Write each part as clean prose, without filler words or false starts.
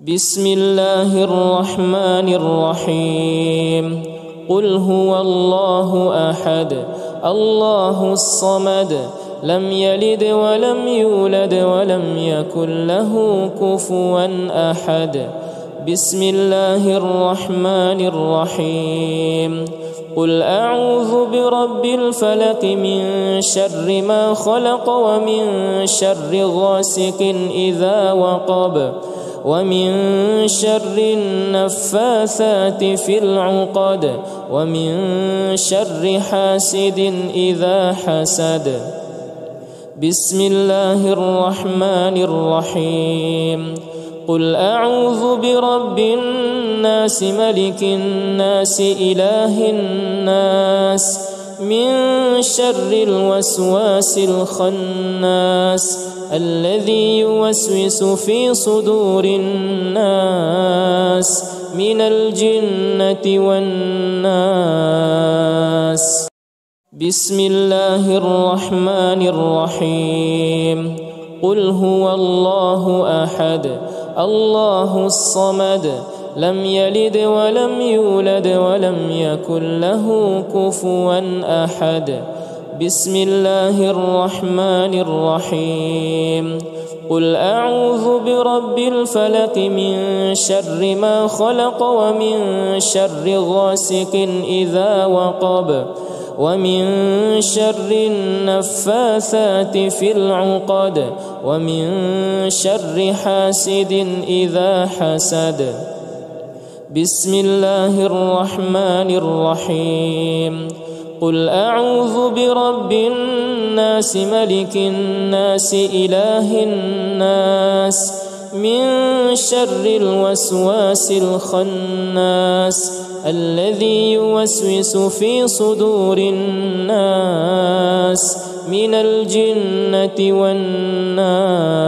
بسم الله الرحمن الرحيم قل هو الله أحد الله الصمد لم يلد ولم يولد ولم يكن له كفوا أحد بسم الله الرحمن الرحيم قل أعوذ برب الفلق من شر ما خلق ومن شر غاسق إذا وقب ومن شر النفاثات في العقد ومن شر حاسد إذا حسد بسم الله الرحمن الرحيم قل أعوذ برب الناس ملك الناس إله الناس من شر الوسواس الخناس الذي يوسوس في صدور الناس من الجنة والناس بسم الله الرحمن الرحيم قل هو الله أحد الله الصمد لم يلد ولم يولد ولم يكن له كفوا أحد بسم الله الرحمن الرحيم قل أعوذ برب الفلق من شر ما خلق ومن شر غاسق إذا وقب ومن شر النفاثات في العقد ومن شر حاسد إذا حسد بسم الله الرحمن الرحيم قل أعوذ برب الناس ملك الناس إله الناس من شر الوسواس الخناس الذي يوسوس في صدور الناس من الجنة والناس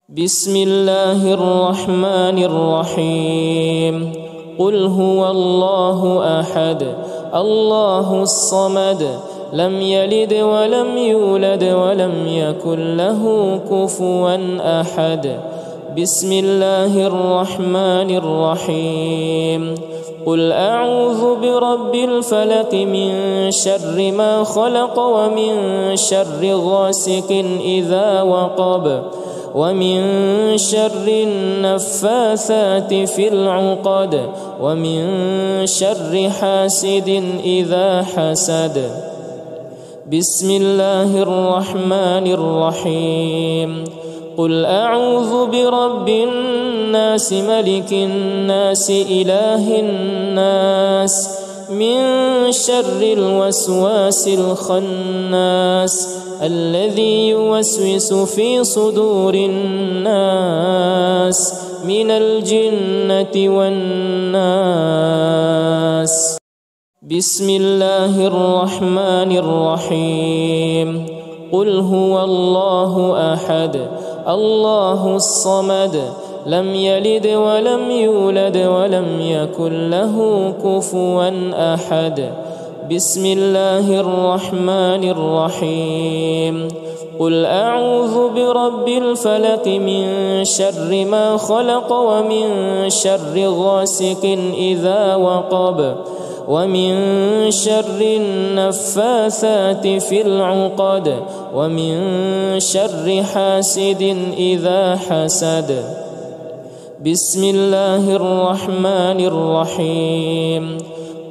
بسم الله الرحمن الرحيم قل هو الله أحد الله الصمد لم يلد ولم يولد ولم يكن له كفوا أحد بسم الله الرحمن الرحيم قل أعوذ برب الفلق من شر ما خلق ومن شر غاسق إذا وقب ومن شر النفاثات في العقد ومن شر حاسد إذا حسد بسم الله الرحمن الرحيم قل أعوذ برب الناس ملك الناس إله الناس من شر الوسواس الخناس الذي يوسوس في صدور الناس من الجنة والناس بسم الله الرحمن الرحيم قل هو الله أحد الله الصمد لم يلد ولم يولد ولم يكن له كفوا أحد بسم الله الرحمن الرحيم قل أعوذ برب الفلق من شر ما خلق ومن شر غاسق إذا وقب ومن شر النفاثات في العقد ومن شر حاسد إذا حسد بسم الله الرحمن الرحيم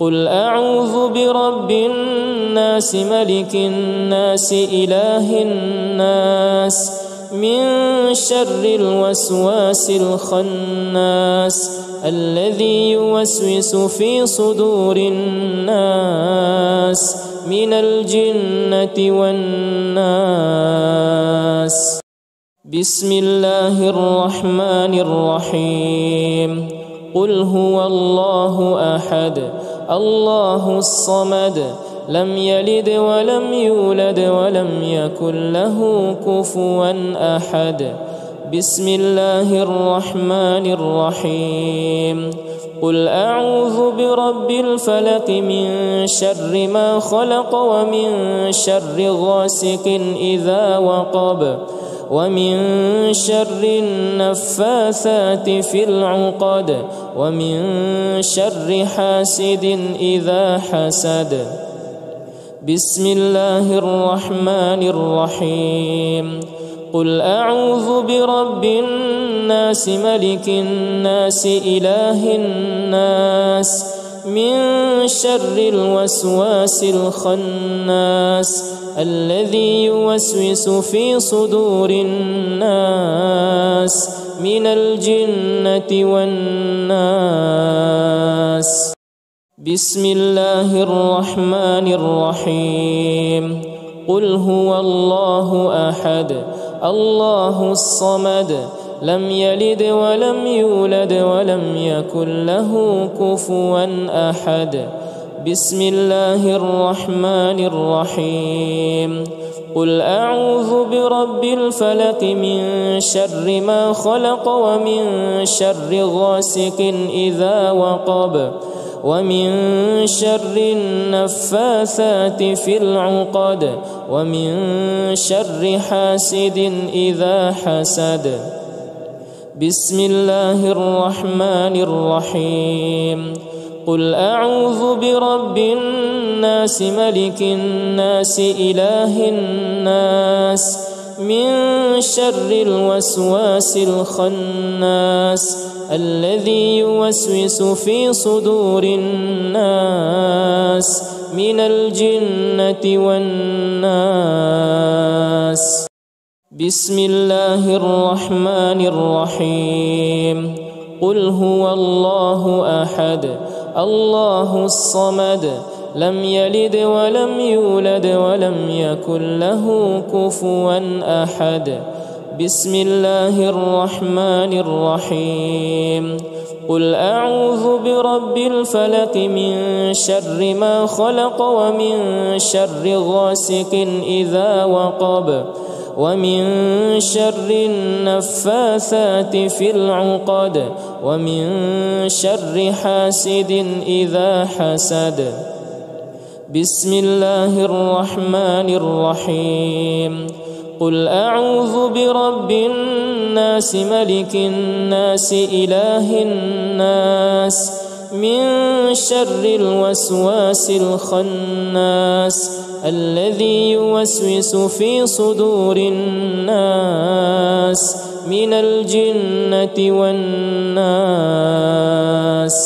قل أعوذ برب الناس ملك الناس إله الناس من شر الوسواس الخناس الذي يوسوس في صدور الناس من الجنة والناس بسم الله الرحمن الرحيم قل هو الله أحد الله الصمد لم يلد ولم يولد ولم يكن له كفوا أحد بسم الله الرحمن الرحيم قل أعوذ برب الفلق من شر ما خلق ومن شر غاسق إذا وقب ومن شر النفاثات في العقد ومن شر حاسد إذا حسد. بسم الله الرحمن الرحيم. قل أعوذ برب الناس ملك الناس إله الناس من شر الوسواس الخناس الذي يوسوس في صدور الناس من الجنة والناس. بسم الله الرحمن الرحيم. قل هو الله أحد الله الصمد لم يلد ولم يولد ولم يكن له كفوا أحد. بسم الله الرحمن الرحيم. قل أعوذ برب الفلق من شر ما خلق ومن شر غاسق إذا وقب ومن شر النفاثات في العقد ومن شر حاسد إذا حسد. بسم الله الرحمن الرحيم. قل أعوذ برب الناس ملك الناس إله الناس من شر الوسواس الخناس الذي يوسوس في صدور الناس من الجنة والناس. بسم الله الرحمن الرحيم. قل هو الله أحد الله الصمد لم يلد ولم يولد ولم يكن له كفوا أحد. بسم الله الرحمن الرحيم. قل أعوذ برب الفلق من شر ما خلق ومن شر غاسق إذا وقب ومن شر النفاثات في العقد ومن شر حاسد إذا حسد. بسم الله الرحمن الرحيم. قل أعوذ برب الناس ملك الناس إله الناس من شر الوسواس الخناس الذي يوسوس في صدور الناس من الجنة والناس.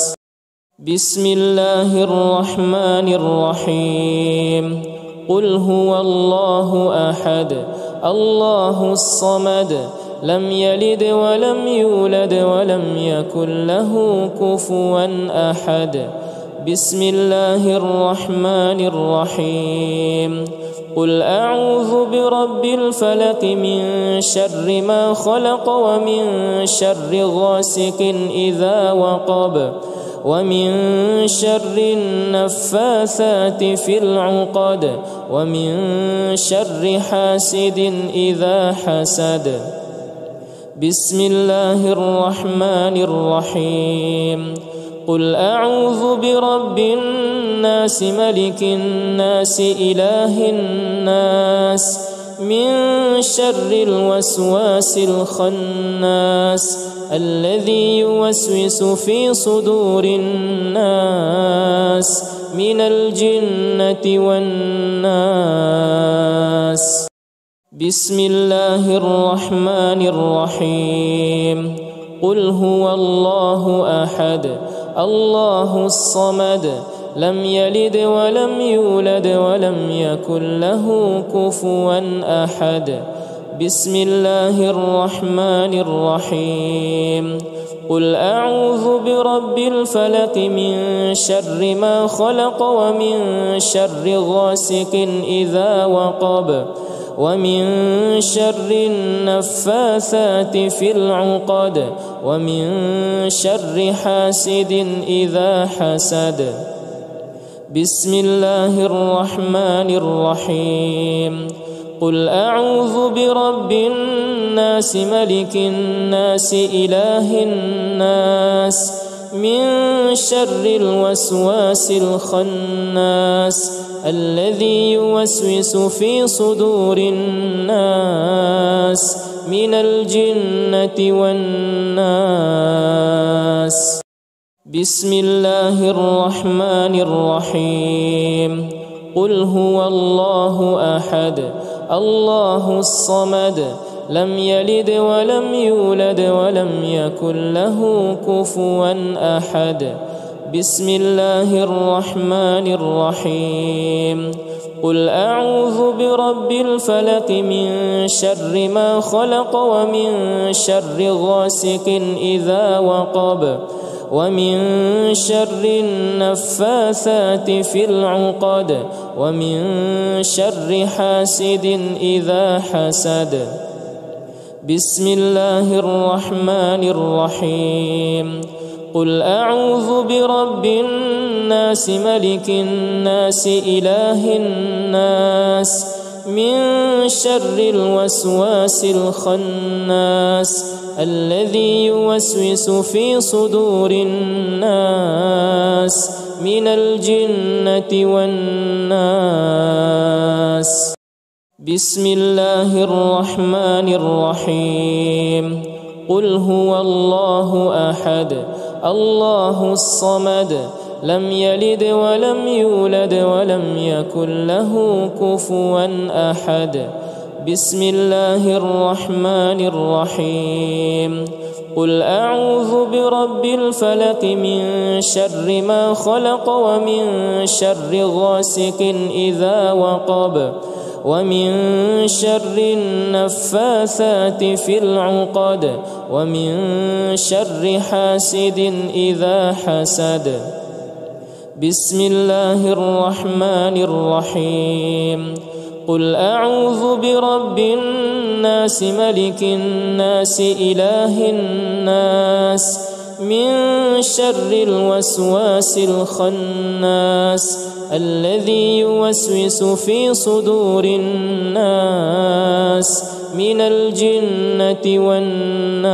بسم الله الرحمن الرحيم. قل هو الله أحد الله الصمد لم يلد ولم يولد ولم يكن له كفوا أحد. بسم الله الرحمن الرحيم. قل أعوذ برب الفلق من شر ما خلق ومن شر غاسق إذا وقب ومن شر النفاثات في العقد ومن شر حاسد إذا حسد. بسم الله الرحمن الرحيم. قل أعوذ برب الناس ملك الناس إله الناس من شر الوسواس الخناس الذي يوسوس في صدور الناس من الجنة والناس. بسم الله الرحمن الرحيم. قل هو الله أحد الله الصمد لم يلد ولم يولد ولم يكن له كفوا أحد. بسم الله الرحمن الرحيم. قل أعوذ برب الفلق من شر ما خلق ومن شر غاسق إذا وقب ومن شر النفاثات في العقد ومن شر حاسد إذا حسد. بسم الله الرحمن الرحيم. قل أعوذ برب الناس ملك الناس إله الناس من شر الوسواس الخناس الذي يوسوس في صدور الناس من الجنة والناس. بسم الله الرحمن الرحيم. قل هو الله أحد الله الصمد لم يلد ولم يولد ولم يكن له كفوا أحد. بسم الله الرحمن الرحيم. قل أعوذ برب الفلق من شر ما خلق ومن شر غاسق إذا وقب ومن شر النفاثات في العقد ومن شر حاسد إذا حسد. بسم الله الرحمن الرحيم. قل أعوذ برب الناس ملك الناس إله الناس من شر الوسواس الخناس الذي يوسوس في صدور الناس من الجنة والناس. بسم الله الرحمن الرحيم. قل هو الله أحد الله الصمد لم يلد ولم يولد ولم يكن له كفوا أحد. بسم الله الرحمن الرحيم. قل أعوذ برب الفلق من شر ما خلق ومن شر غاسق إذا وقب ومن شر النفاثات في العقد ومن شر حاسد إذا حسد. بسم الله الرحمن الرحيم. قل أعوذ برب الناس ملك الناس إله الناس من شر الوسواس الخناس الذي يوسوس في صدور الناس من الجنة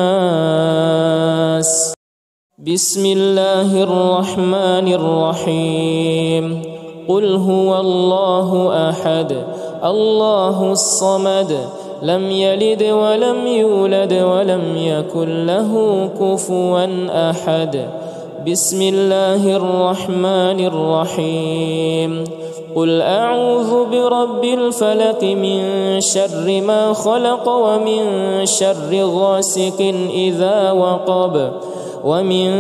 والناس. بسم الله الرحمن الرحيم. قل هو الله أحد الله الصمد لم يلد ولم يولد ولم يكن له كفوا أحد. بسم الله الرحمن الرحيم. قل أعوذ برب الفلق من شر ما خلق ومن شر غاسق إذا وقب ومن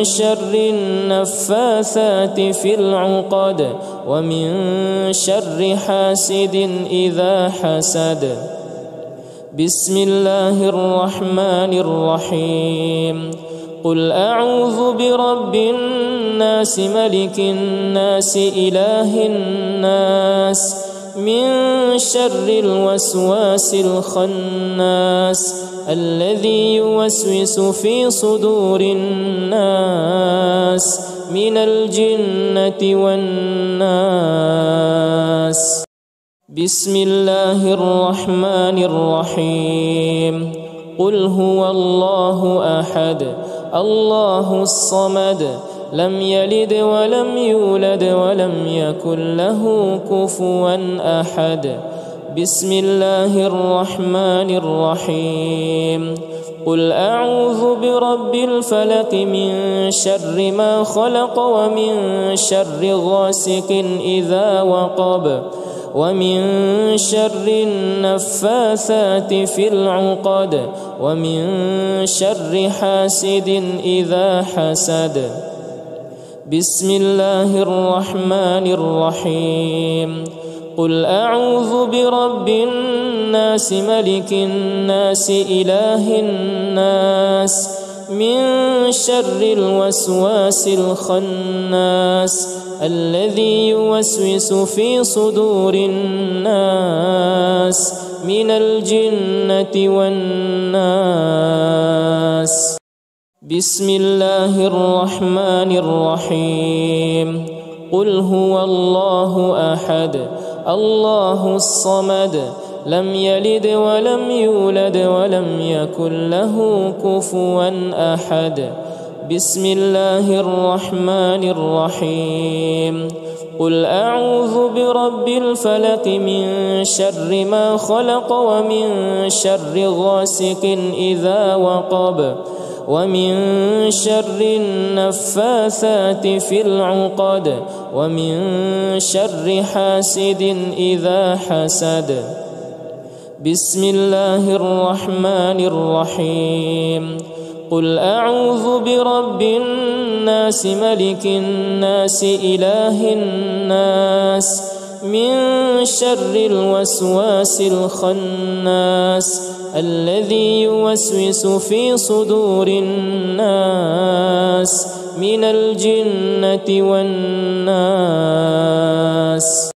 شر النفاثات في العقد ومن شر حاسد إذا حسد. بسم الله الرحمن الرحيم. قل أعوذ برب الناس ملك الناس إله الناس من شر الوسواس الخناس الذي يوسوس في صدور الناس من الجنة والناس. بسم الله الرحمن الرحيم. قل هو الله أحد الله الصمد لم يلد ولم يولد ولم يكن له كفوا أحد. بسم الله الرحمن الرحيم. قل أعوذ برب الفلق من شر ما خلق ومن شر غاسق إذا وقب ومن شر النفاثات في العقد ومن شر حاسد إذا حسد. بسم الله الرحمن الرحيم. قل أعوذ برب الناس ملك الناس إله الناس من شر الوسواس الخناس الذي يوسوس في صدور الناس من الجنة والناس. بسم الله الرحمن الرحيم. قل هو الله أحد الله الصمد لم يلد ولم يولد ولم يكن له كفوا أحد. بسم الله الرحمن الرحيم قل أعوذ برب الفلق من شر ما خلق ومن شر غاسق إذا وقب ومن شر النفاثات في العقد ومن شر حاسد إذا حسد بسم الله الرحمن الرحيم قل أعوذ برب الناس ملك الناس إله الناس من شر الوسواس الخناس الذي يوسوس في صدور الناس من الجنة والناس.